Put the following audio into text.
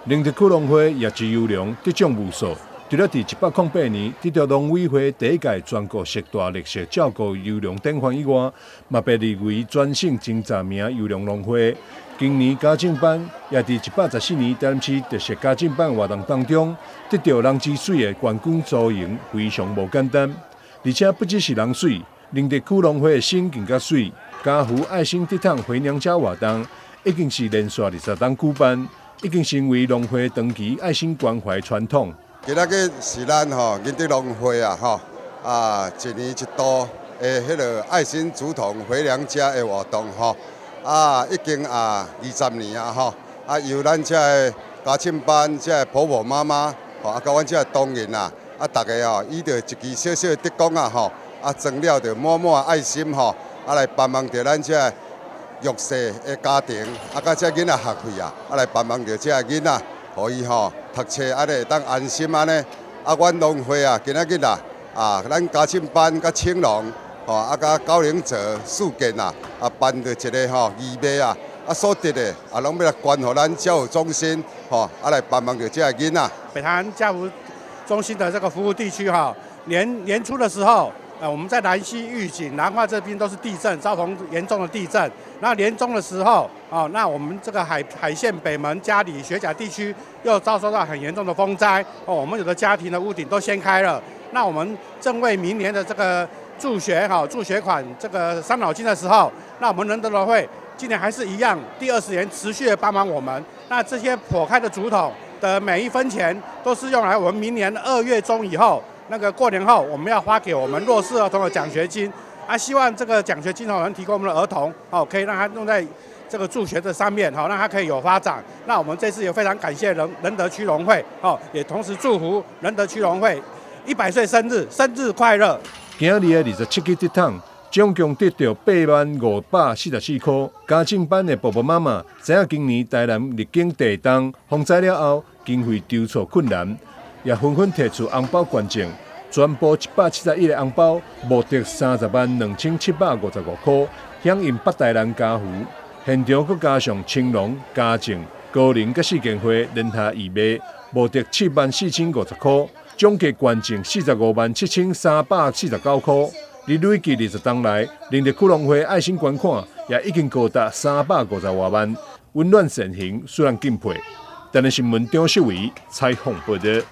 靈德區農會業績優良，得獎無數。除了在108年得到農委會第一屆全國十大綠色照顧優良典範以外，嘛被列為全省前10名優良農會。今年家政班也在114年台南市特色家政班活動當中，得到人之水的冠軍造型，非常無簡單。而且不只是人水，靈德區農會的心更加水。家福愛心滴桶回娘家活動已經是連續20檔舉辦，已經成為農會長期愛心關懷傳統。今仔日是咱靈德農會一年一度的迄個愛心竹筒回娘家的活動已經20年由咱這個家政班這個婆婆媽媽甲阮這個同仁大家以着一支小小的竹筒裝了着滿滿愛心來幫忙着咱這個弱勢的家庭甲這囡仔學費來幫忙着這個囡仔。可以讀冊安尼當安心安尼，阮農會今仔日咱家政班甲青農甲高齡者4件辦着一個義賣所得的攏要來捐予咱教育中心來幫忙着這個囡仔。北台灣家福中心的這個服務地區年初的時候。我們在蘭溪、玉井、南化這邊都是地震，遭逢嚴重的地震。那年中的時候，那我們這個海線北門、佳里、學甲地區又遭受到很嚴重的風災。我們有的家庭的屋頂都掀開了。那我們正為明年的這個助學款這個傷腦筋的時候，那我們仁德農會今年還是一樣，第20年持續的幫忙我們。那這些破開的竹筒的每一分錢，都是用來我們明年2月中以後。那個過年後，我們要發給我們弱勢兒童的獎學金希望這個獎學金能提供我們的兒童可以讓他用在這個助學的上面讓他可以有發展。那我們這次也非常感謝仁德區農會也同時祝福仁德區農會100歲生日快樂。今日的27個竹筒，總共得到80544塊。家政班的婆婆媽媽知影今年台南歷經地震風災了後，經費籌措困難。也紛紛提出紅包捐贈，全部171個紅包，募得302755塊，響應北台南家福。現場佫加上青農、家政、高齡甲4件會聯合義賣，募得74050塊，總計捐贈457349塊。而累計20檔來，靈德區農會愛心捐款也已經高達350多萬，溫暖善行，使人敬佩。台南新聞張秀維採訪報道。